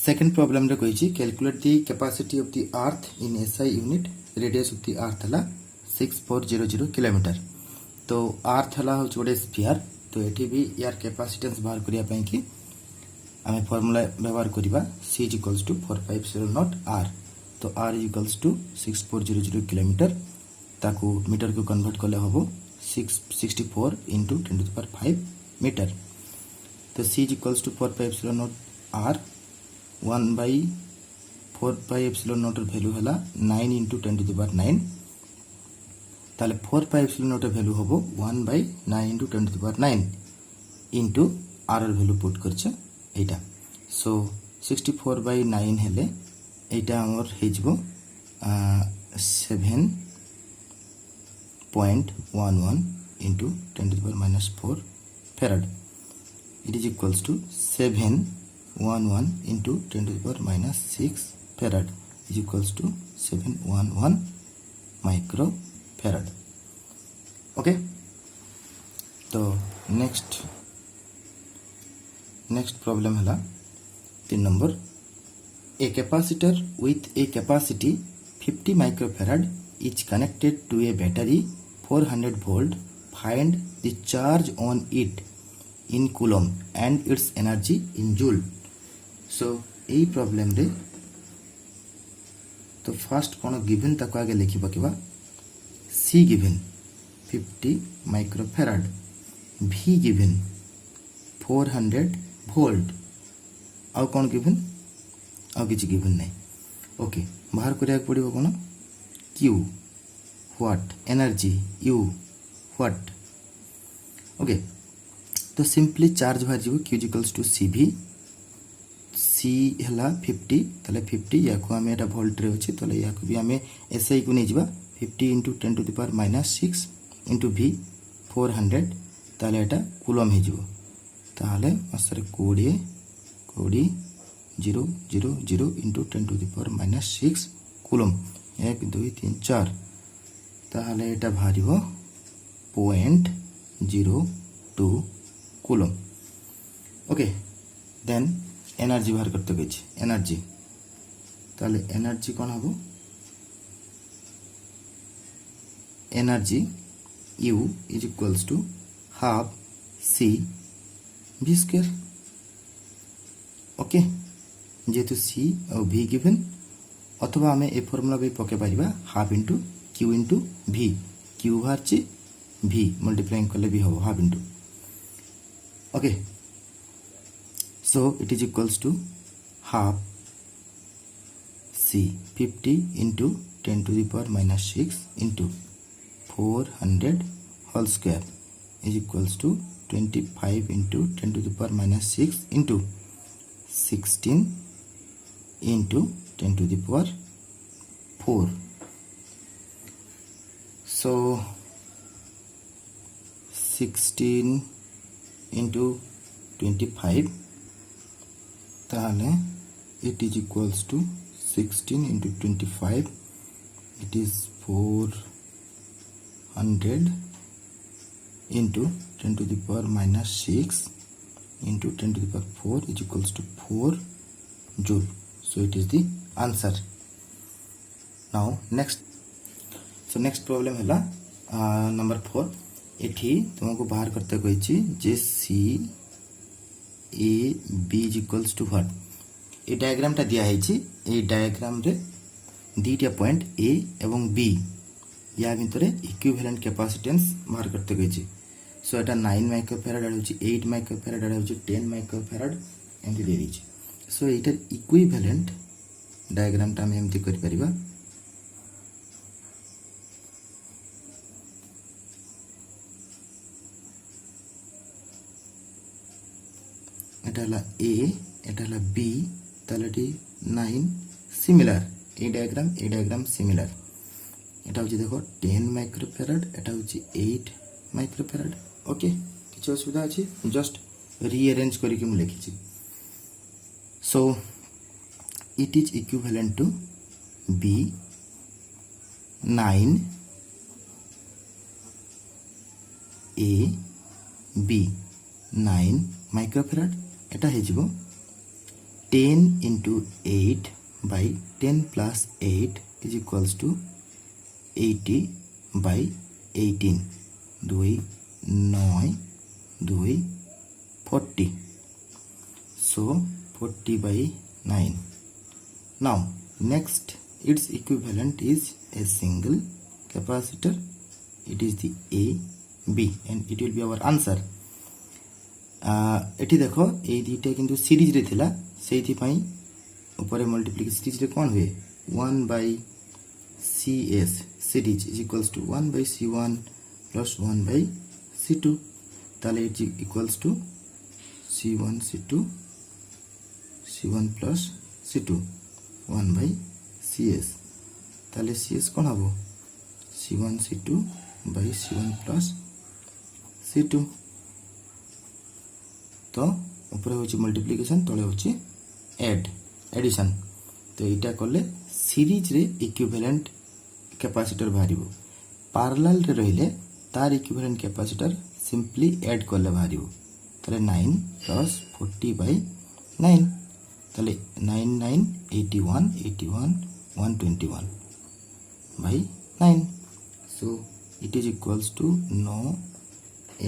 Second problem रे कहिछि calculate the capacity of the earth in SI unit radius of the earth हला 6400 kilometre. तो अर्थ हला हो गोटे स्फीयर। तो एठी भी यार कैपेसिटेंस बाहर करिया पई कि आमे फार्मूला व्यवहार करिबा c = 450 नॉट r। तो r = 6400 किलोमीटर ताकू मीटर को कन्वर्ट करले होबो 664 * 10⁵ मीटर। तो c = 450 not r 1/4 not value हला 9 * 10⁹। ताले 4 नॉट वैल्यू होबो 1/9 * 10⁹ इनटू r वैल्यू पुट करछे एटा। सो 64/9 हेले एटा हमर हे जबो 7.11 * 10⁻⁴ farad। It is equals to 711 * 10⁻⁶ farad is equals to 711 microfarad। Okay, तो नेक्स्ट प्रॉब्लम है 3 number. A capacitor with a capacity 50 microfarad is connected to a battery 400 volt। Find the charge on it in coulomb and its energy in joule। so এই problem रे तो first कोन given तक आगे लिखि पकेबा c given 50 microfarad, v given 400 volt, आउ कोन given आउ किछि given नै। ओके, बाहर करिया पड़िबो कोन q what, energy u what. Okay, तो सिंपली चार्ज बाहर जीवो q = cv। c हला 50 तले 50 याको हमें एटा वोल्ट रे अछि तले याको भी हमें एसआई को नै जीवा 50 * 10⁻⁶ * v 400 ताले एटा कूलम हे जीवो। ताले असर 20 0 0 0 * 10⁻⁶ कूलम 1 2 3 4 ताले एटा भारिबो 0.02 कूलम। ओके, देन एनर्जी बाहर करते गई एनर्जी। ताले एनर्जी कौन हबो energy U is equals to half c v square। Okay, जेतु c और v गिवन अथवा हमें ए फॉर्मूला भी पके पारिबा half into q into v। q बाहरची v मल्टीप्लाइंग करले भी हो half into. Okay, so it is equals to half c 50 * 10⁻⁶ into 400 whole square is equals to 25 * 10⁻⁶ into 16 * 10⁴। so 16 * 25 ताले it is equals to 16 * 25 it is 400 into 10⁻⁶ into 10⁴ is equals to 4 joule। so it is the answer। now next problem है number 4। एठी तुमको बाहर करते कहिछि जे c a b is equals to what। A diagram टा दिया है। ए diagram रे दीटा point a एवं b या भितरे इक्विवेलेंट कैपेसिटेंस बाहर करते कहिछि। सो एटा 9 माइक्रोफैराड होछि 8 माइक्रोफैराड होछि 10 माइक्रोफैराड एंति दे दिछि। सो एटा इक्विवेलेंट डायग्राम टा हम एंति कर परिबा। एटा ला a Etah La b तालेटी 9 similar. A diagram similar. एटा होछि देखो 10 माइक्रोफैराड एटा होछि 8 माइक्रोफैराड। ओके, किछ असुविधा अछि जस्ट रीअरेंज करि के मु लिखिछि। So it is equivalent to b 9 a b 9 microfarad एटा हे जिवो 10 into 8 by 10 plus 8 is equals to 80 by 18 2 9 2 40, so 40 by 9. Now next its equivalent is a single capacitor. It is the A B and it will be our answer. এটি দেখো এই দুইটা কিন্তু সিরিজরে ଥିଲା সেইথিপাই উপরে মল্টিপ্লিকেশন সিরিজরে কোন हुए 1 by CS series is equals to 1 by C1 plus 1 by C2, তাহলে it is equals to C1 C2 C1 plus C2 1 by CS, তাহলে CS কোন হবো C1 C2 by C1 plus C2, তো উপরে হচ্ছে মল্টিপ্লিকেশন তলে হচ্ছে এডিশন। তো এইটা করলে সিরিজরে ইকুইভ্যালেন্ট ক্যাপাসিটর বাহারিব, প্যারালালরে রইলে তার ইকুইভ্যালেন্ট ক্যাপাসিটর সিম্পলি এড করলে বাহারিব। তাহলে 9 প্লাস 40 বাই 9, তাহলে 9 9 81 81 121 by 9, so it is equals to 9 1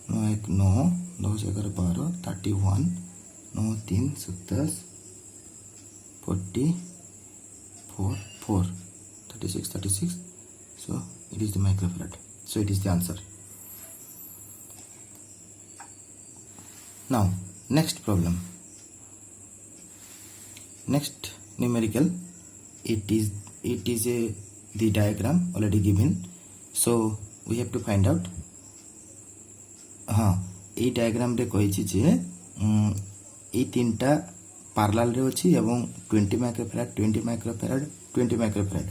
9 1 9 10 11 12 31 9 3 27 40 4 4 36 36, so it is the microfarad, so it is the answer. Now next problem, next numerical, it is a the diagram already given, so we have to find out. हाँ এই ডায়াগ্রামরে কইছি যে এই তিনটা প্যারালালরে ଅଛି এবং 20 microfarad 20 microfarad 20 microfarad,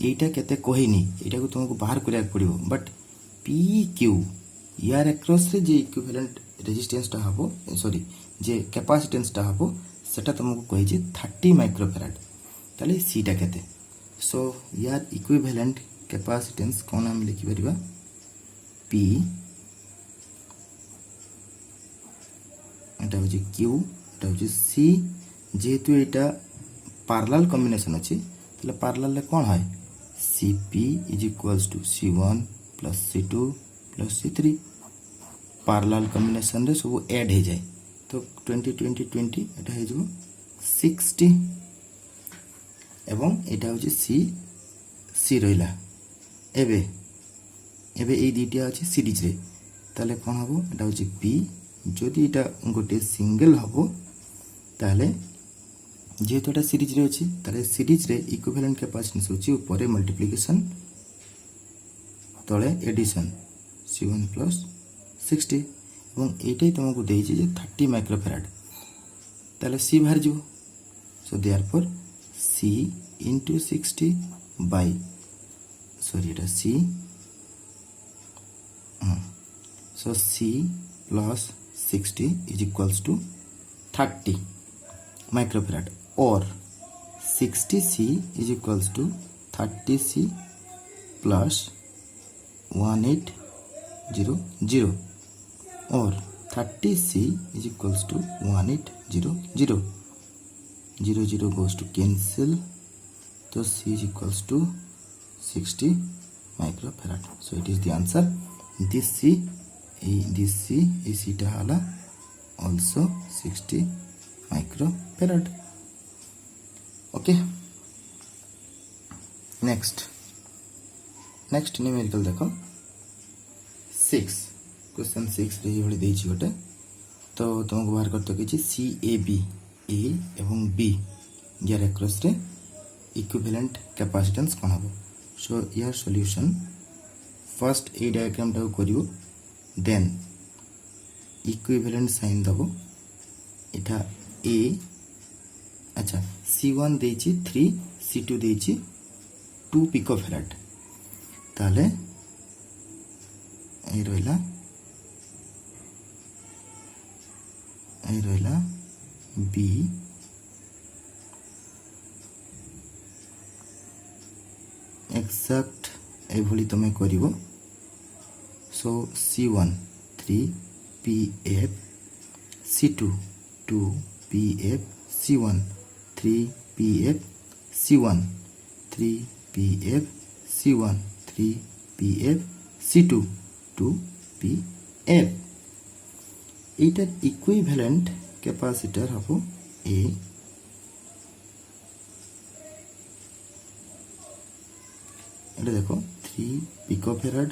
এইটা কেতে কহিনি, এটাকে তোমাকে বাহার করিয়া পড়িব, বাট পি কিউ ইয়ার অ্যাক্রসরে যে ইকুইভ্যালেন্ট রেজিস্ট্যান্সটা হবো, সরি যে ক্যাপাসিটেন্সটা হবো সেটা তোমাকে কইছি 30 মাইক্রোফ্যারাড, তাহলে সিটা কেতে, সো ইয়ার ইকুইভ্যালেন্ট ক্যাপাসিটেন্স কোন আমি লিখি পারিবা পি, এটা হচ্ছে কিউ, এটা হচ্ছে সি, যেহেতু এটা প্যারালাল কম্বিনেশন আছে তাহলে প্যারালালে কোন হয় CP is equals two C1 plus C2 plus C3, parallel combination রে সব এড হয়ে যায়, তো 20 20 20 এটা হয়ে যাব 60, এবং এটা হচ্ছে সি সি রইলা। এবে এবে এই দুইটা আছে সিরিজরে, তাহলে কোন হবো এটা হচ্ছে পি, যদি এটা গোটে সিঙ্গেল হব তাহলে যেহেতু এটা সিরিজরে আছে তাহলে সিরিজরে ইকুইভ্যালেন্ট ক্যাপাসিটেন্স হচ্ছে উপরে মল্টিপ্লিকেশন তলে এডিশন C1 প্লাস 60, এবং এইটাই তোমাকে দিয়েছে যে 30 মাইক্রোফ্যারাড, তাহলে সি বাহার যাব, so therefore C into 60 by, sorry এটা C, so C plus 60 is equals to 30 microfarad, or 60C is equals to 30C plus 1800, or 30C is equals to 1800, 0 0 goes to cancel, so C is equals to 60 microfarad, so it is the answer. This C, this C, এই সিটা হলো also 60 microfarad. Okay, next numerical দেখো 6, question 6 রে এইভাবে দিয়েছি গোটে, তো তোমাকে বাহার করতে কিছু CAB, A এবং B ইয়ার অ্যাক্রস রে ইকুইভ্যালেন্ট ক্যাপাসিটেন্স কোন হবে, সো ইয়ার সলিউশন ফার্স্ট এই ডায়াগ্রামটাও করিব, দেন ইকুইভ্যালেন্ট সাইন দেব, এটা এ, আচ্ছা C1 দিয়েছি 3, C2 দিয়েছি 2 পিকোফ্যারাড, তাহলে এই রইলা বি, এক্সাক্ট এইভাবে তুমি করিব, so C1 3 PF, C2 2 3pf C1 3pf C1 3pf C1 3pf C2 2pf এইটার ইকুইভ্যালেন্ট ক্যাপাসিটর হবো A এটা দেখো 3 পিকোফ্যারাড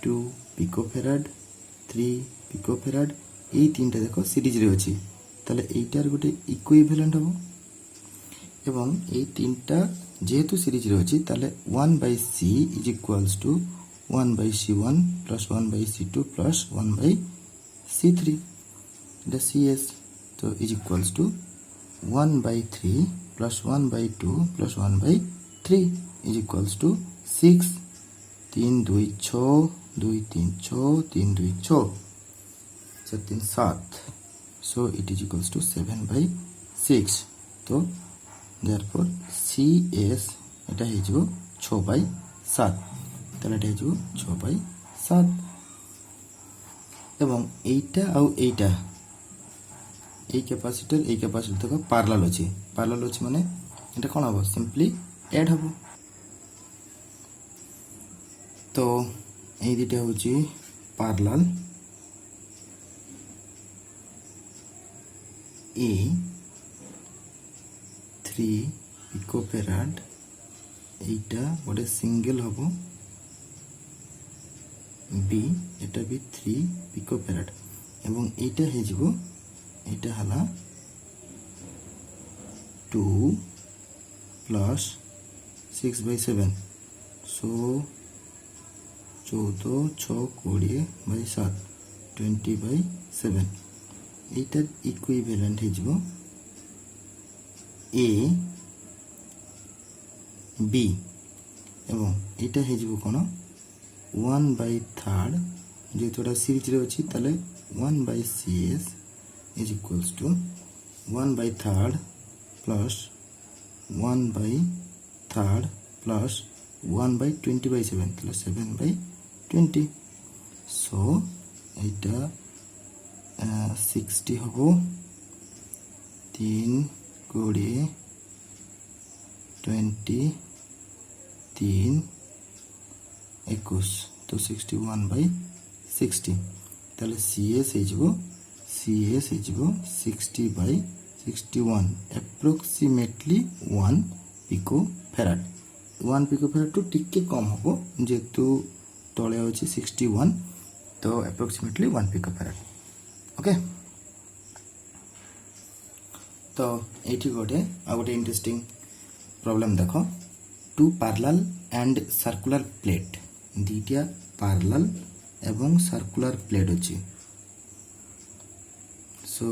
2 পিকোফ্যারাড 3 পিকোফ্যারাড এই তিনটা দেখো সিরিজরে আছে তাহলে এইটার গোটে ইকুইভ্যালেন্ট হবো এবং এই তিনটা যেহেতু সিরিজরে আছে তাহলে 1/C is equals two 1/C1 plus 1/C2 plus 1/C3 এটা CS তো is equals two 1/3 plus 1/2 plus 1/3 is equals two 6 3 2 6 2 3 6 3 2 6 4 3 7 so it is equals to 7/6 তো therefore CS এটা হয়ে যাব 6/7 তাহলে এটা হয়ে যাব 6/7 এবং এইটা আর এইটা এই ক্যাপাসিটর থেকে প্যারালাল আছে মানে এটা কোন হবে সিম্পলি এড হবে তো এই দুটো হচ্ছে প্যারালাল A 3 পিকোফ্যারাড এইটা গোটে সিঙ্গেল হব B এটা भी 3 পিকোফ্যারাড এবং এইটা হয়ে যাব এটা হলা 2 প্লাস 6/7 সো 14 6 20/7 20/7 এইটার ইকুইভ্যালেন্ট হয়ে যাব A B এবং এটা হয়ে যাব কোন 1/3 যেহেতু এটা সিরিজরে আছে তাহলে 1/CS is equals to 1/3 plus 1/3 plus 1/20/7 তাহলে 7/20 so এটা 60 হবো 3 20 20 3 21 তো 61/60 তাহলে CS হয়ে যাব 60/61 approximately 1 picofarad 1 picofarad টু টিকে কম হবো যেহেতু তলে আছে 61 তো approximately 1 picofarad ওকে তো এইটি গোটে আর গোটে ইন্টারেস্টিং প্রবলেম দেখো two parallel and circular plate দুইটা প্যারালাল এবং সার্কুলার প্লেট আছে so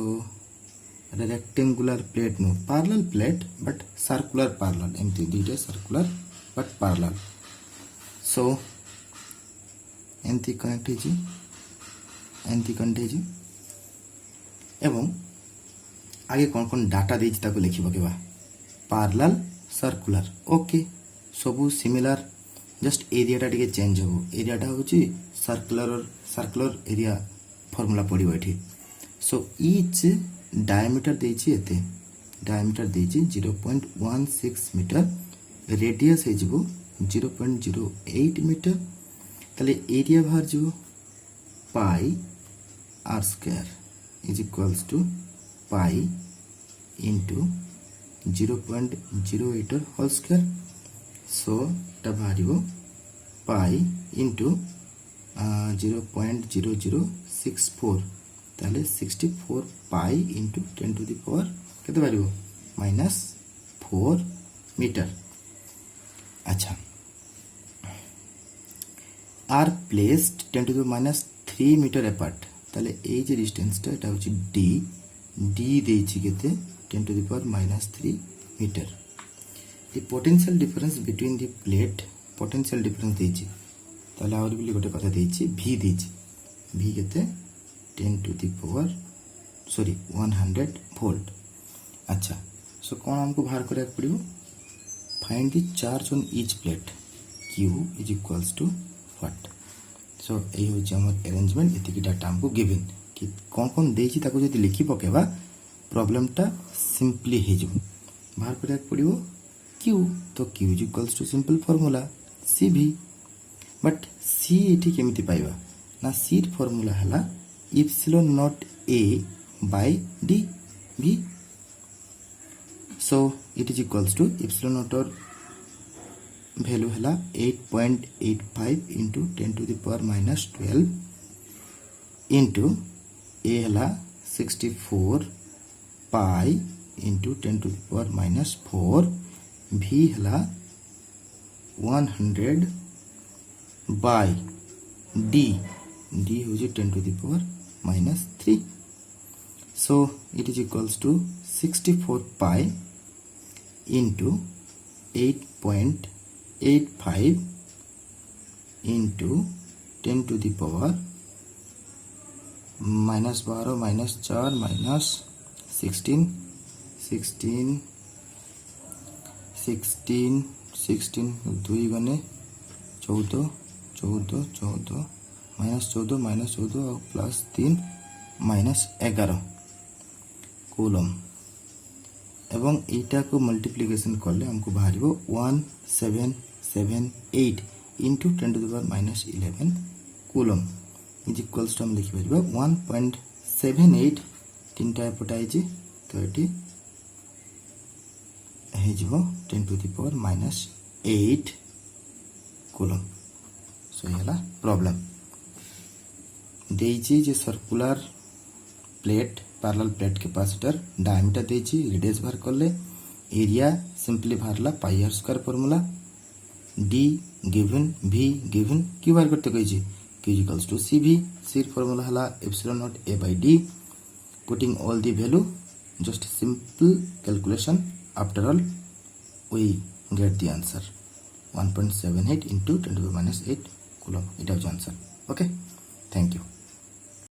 এটা rectangular plate no parallel plate but circular parallel এমতি দুইটা circular but parallel so এমতি কানেক্ট ହେଇଛି এবং আগে কোন কোন ডাটা ଦେଇଛି ତାକୁ ଲେଖିବ কেবা parallel circular ওকে ସବୁ সিমিলার জাস্ট এরিয়াটা টিকে চেঞ্জ হবো এরিয়াটা হচ্ছে সার্কুলার এরিয়া ফর্মুলা পড়িব এଠି so each diameter ଦେଇଛି এতে diameter ଦେଇଛି 0.16 মিটার রেডিয়াস হয়ে যাব 0.08 মিটার তাহলে এরিয়া বাহার যাব pi r square is equals to pi into 0.08 whole square so এটা বাহারিব পাই into 0.0064 তাহলে 64 পাই into 10 to the power কত বাড়িব -4 মিটার আচ্ছা আর placed 10 to the -3 metre apart তাহলে এই যে ডিসটেন্সটা এটা হচ্ছে ডি ଦେଇଛି কেতে 10 to the power -3 metre the potential difference between the plate potential difference ଦେଇଛି তাহলে আউরি বলি গোটে কথা ଦେଇଛି ভি ଦେଇଛି ভি কেতে 10 to the power 100 volt अच्छा सो कौन हमको बाहर करिया पड़िबो find the charge on each plate q is equals to what सो एई हो जे हमर अरेंजमेंट एतिकी डाटा हमको गिवन कि कौन कौन देछि ताको जदि लिखि पकेबा प्रॉब्लमटा सिंपली हो जाए बाहर करा पड़ो क्यू तो Q is equals to simple formula C भी बट सी ये केमिति पाइबा ना सी फॉर्मूला है epsilon naught A by D भी so it is equals to epsilon naught और वैल्यू है 8.85 into 10 to the power minus 12 into A है 64 pi into 10 to the power minus 4 भी है 100 बाय डी डी हूँ 10 to the power minus 3 so it is equals to 64 pi into 8.85 into 10 to the power minus 12 minus 4 minus 16 16 16 16 2 गने 14 14 14 minus 14 और plus 3 minus 11 coulomb एवं एटा को multiplication करले हमको बाहर 1778 into 10 to the power minus 11 coulomb is equals to हम लिखि परिबा 1.78 तीनटा एपटाई तो ये हो 10 to the power minus 8 coulomb so ये प्रॉब्लम देइछि जे circular plate parallel plate capacitor diameter देइछि रेडियस बाहर करले एरिया सिंपली बाहरला pi r square formula D given भी गिवन क्यू बाहर करते कहिछि क्यू इक्वल्स टू सी भी सी फार्मूला हला epsilon naught A by D putting all the value just simple calculation after all we get the answer 1.78 into 10 to the minus 8 coulomb. It is answer. Okay. Thank you.